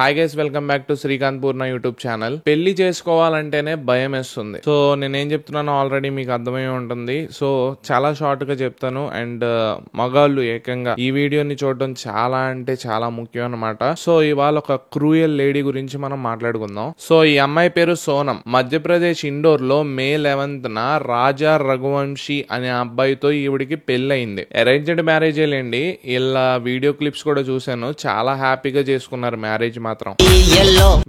Hi guys, welcome back to Srikanth Purna YouTube channel. పెళ్లి చేసుకోవాలంటేనే భయం వేస్తుంది. సో నేనేం చెప్తున్నానో ఆల్రెడీ మీకు అర్థమై ఉంటుంది. సో చాలా షార్ట్ గా చెప్తాను. అండ్ మగాళ్ళు ఏకంగా ఈ వీడియోని చూడడం చాలా అంటే చాలా ముఖ్యం అన్నమాట. సో ఇవాళ ఒక క్రూయల్ లేడీ గురించి మనం మాట్లాడుకుందాం. సో ఈ అమ్మాయి పేరు సోనం. మధ్యప్రదేశ్ ఇండోర్ లో మే 11th రాజా రఘువంశీ అనే అబ్బాయితో ఈవిడికి పెళ్ళయింది. అరేంజ్డ్ మ్యారేజ్ లేండి. ఇలా వీడియో క్లిప్స్ కూడా చూశాను. చాలా హ్యాపీగా చేసుకున్నారు మ్యారేజ్ మాత్రం.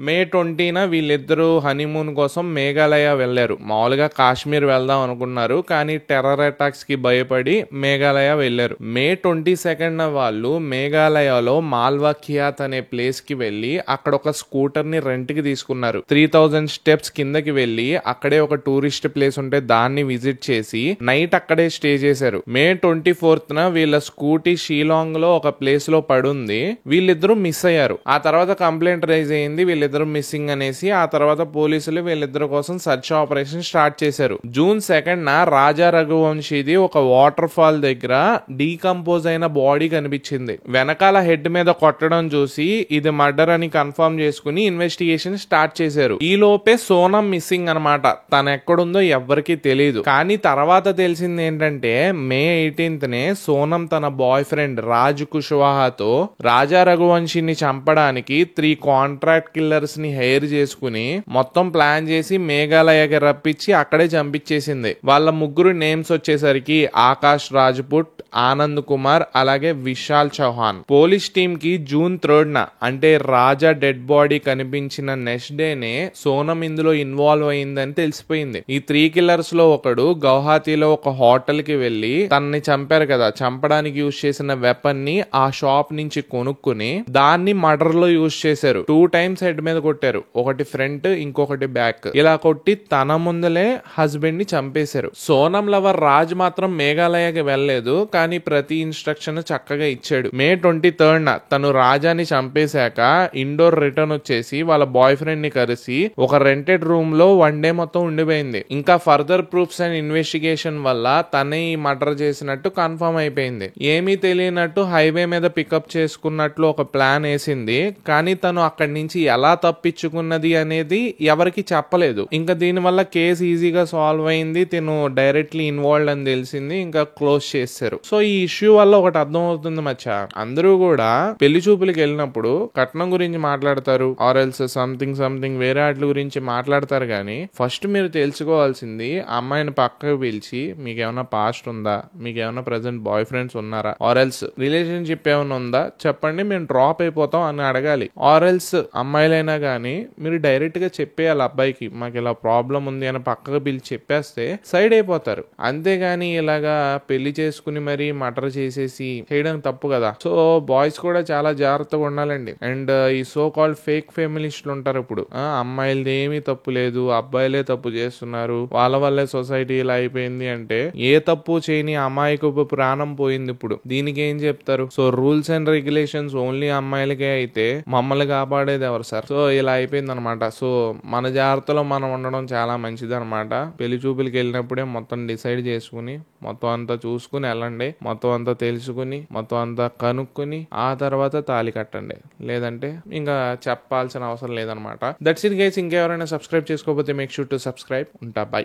మే 20న వీళ్ళిద్దరూ హనీమూన్ కోసం మేఘాలయ వెళ్లారు. మామూలుగా కాశ్మీర్ వెళ్దాం అనుకున్నారు, కానీ టెర్రర్ అటాక్స్ కి భయపడి మేఘాలయ వెళ్లారు. మే 22న వాళ్ళు మేఘాలయలో మాల్వా ఖియాత్ అనే ప్లేస్ కి వెళ్లి అక్కడ ఒక స్కూటర్ ని రెంట్ కి తీసుకున్నారు. 3000 స్టెప్స్ కిందకి వెళ్లి అక్కడే ఒక టూరిస్ట్ ప్లేస్ ఉంటే దాన్ని విజిట్ చేసి నైట్ అక్కడే స్టే చేశారు. మే 24న వీళ్ళ స్కూటీ షీలాంగ్ లో ఒక ప్లేస్ లో పడుంది. వీళ్ళిద్దరూ మిస్ అయ్యారు. ఆ తర్వాత కంప్లైంట్ రైజ్ అయింది వీళ్ళిద్దరు మిస్సింగ్ అనేసి. ఆ తర్వాత పోలీసులు వీళ్ళిద్దరు కోసం సర్చ్ ఆపరేషన్ స్టార్ట్ చేశారు. జూన్ 2న రాజా రఘువంశీది ఒక వాటర్ ఫాల్ దగ్గర డీకంపోజ్ అయిన బాడీ కనిపించింది. వెనకాల హెడ్ మీద కొట్టడం చూసి ఇది మర్డర్ అని కన్ఫర్మ్ చేసుకుని ఇన్వెస్టిగేషన్ స్టార్ట్ చేశారు. ఈ లోపే సోనం మిస్సింగ్ అనమాట. తను ఎక్కడుందో ఎవ్వరికి తెలియదు. కానీ తర్వాత తెలిసింది ఏంటంటే మే 18నే సోనం తన బాయ్ ఫ్రెండ్ రాజ్ కుష్వాహాతో రాజా రఘువంశీని చంపడానికి 3 కాంట్రాక్ట్ కిల్లర్స్ ని హైర్ చేసుకుని మొత్తం ప్లాన్ చేసి మేఘాలయకి రప్పించి అక్కడే చంపించేసింది. వాళ్ళ ముగ్గురు నేమ్స్ వచ్చేసరికి ఆకాష్ రాజ్పుట్, ఆనంద్ కుమార్, అలాగే విశాల్ చౌహాన్. పోలీస్ టీమ్ కి జూన్ 3న అంటే రాజా డెడ్ బాడీ కనిపించిన నెక్స్ట్ డేనే సోనం ఇందులో ఇన్వాల్వ్ అయిందని తెలిసిపోయింది. ఈ 3 కిల్లర్స్ లో ఒకడు గౌహాతీలో ఒక హోటల్ కి వెళ్లి తనని చంపారు కదా, చంపడానికి యూజ్ చేసిన వెపన్ ని ఆ షాప్ నుంచి కొనుక్కుని దాన్ని మర్డర్ లో యూజ్ చేశారు. 2 times హెడ్ మీద కొట్టారు. ఒకటి ఫ్రంట్, ఇంకొకటి బ్యాక్. ఇలా కొట్టి తన ముందలే హస్బెండ్ ని చంపేశారు. సోనం లవర్ రాజ్ మాత్రం మేఘాలయకి వెళ్లేదు, కానీ ప్రతి ఇన్స్ట్రక్షన్ చక్కగా ఇచ్చాడు. మే 23న తను రాజాని చంపేశాక ఇండోర్ రిటర్న్ వచ్చేసి వాళ్ళ బాయ్ ఫ్రెండ్ ని కలిసి ఒక రెంటెడ్ రూమ్ లో 1 day మొత్తం ఉండిపోయింది. ఇంకా ఫర్దర్ ప్రూఫ్స్ అండ్ ఇన్వెస్టిగేషన్ వల్ల తనే ఈ మర్డర్ చేసినట్టు కన్ఫర్మ్ అయిపోయింది. ఏమీ తెలియనట్టు హైవే మీద పికప్ చేసుకున్నట్లు ఒక ప్లాన్ వేసింది. కానీ తను అక్కడి నుంచి ఎలా తప్పించుకున్నది అనేది ఎవరికి చెప్పలేదు. ఇంకా దీని వల్ల కేసు ఈజీగా సాల్వ్ అయింది. తను డైరెక్ట్లీ ఇన్వాల్వ్డ్ అని తెలిసింది. ఇంకా క్లోజ్ చేశారు. సో ఈ ఇష్యూ వల్ల ఒకటి అర్థం అవుతుంది మచ్చా, అందరూ కూడా పెళ్లి చూపులకి వెళ్ళినప్పుడు కట్నం గురించి మాట్లాడతారు, ఆర్ ఎల్స్ సంథింగ్ వేరే వాటి గురించి మాట్లాడతారు. కానీ ఫస్ట్ మీరు తెలుసుకోవాల్సింది అమ్మాయిని పక్కకు పిలిచి మీకేమైనా పాస్ట్ ఉందా, మీకేమైనా ప్రెసెంట్ బాయ్ ఫ్రెండ్స్ ఉన్నారా, ఆర్ ఎల్స్ రిలేషన్షిప్ ఏమైనా ఉందా చెప్పండి, మేము డ్రాప్ అయిపోతాం అని అడగాలి. ఆర్ ఎల్స్ అమ్మాయిలైనా కానీ మీరు డైరెక్ట్ గా చెప్పేయాలి అబ్బాయికి మాకు ఇలా ప్రాబ్లం ఉంది అని పక్కకు పిలిచి చెప్పేస్తే సైడ్ అయిపోతారు. అంతేగాని ఇలాగా పెళ్లి చేసుకుని మరి మర్డర్ చేసేసి చేయడం తప్పు కదా. సో బాయ్స్ కూడా చాలా జాగ్రత్తగా ఉండాలండి. అండ్ ఈ సో కాల్డ్ ఫేక్ ఫెమినిస్టులు ఉంటారు. ఇప్పుడు అమ్మాయిలది ఏమీ తప్పు లేదు, అబ్బాయిలే తప్పు చేస్తున్నారు, వాళ్ళ వల్లే సొసైటీ ఇలా అయిపోయింది అంటే ఏ తప్పు చేయని అమ్మాయికి ప్రాణం పోయింది. ఇప్పుడు దీనికి ఏం చెప్తారు? So rules and regulations only అమ్మాయిలకే అయితే మమ్మల్ని కాపాడేది ఎవరు సార్? సో ఇలా అయిపోయింది అనమాట. సో మన జాగ్రత్తలో మనం ఉండడం చాలా మంచిది అనమాట. పెళ్లి చూపులకి వెళ్ళినప్పుడే మొత్తం డిసైడ్ చేసుకుని మొత్తం అంతా చూసుకుని వెళ్ళండి. మొత్తం అంతా తెలుసుకుని మొత్తం అంతా కనుక్కుని ఆ తర్వాత తాళి కట్టండి. లేదంటే ఇంకా చెప్పాల్సిన అవసరం లేదనమాట. That's it guys. ఇంకెవరైనా సబ్స్క్రైబ్ చేసుకోకపోతే మేక్ షూర్ టు సబ్స్క్రైబ్. ఉంటా, బై.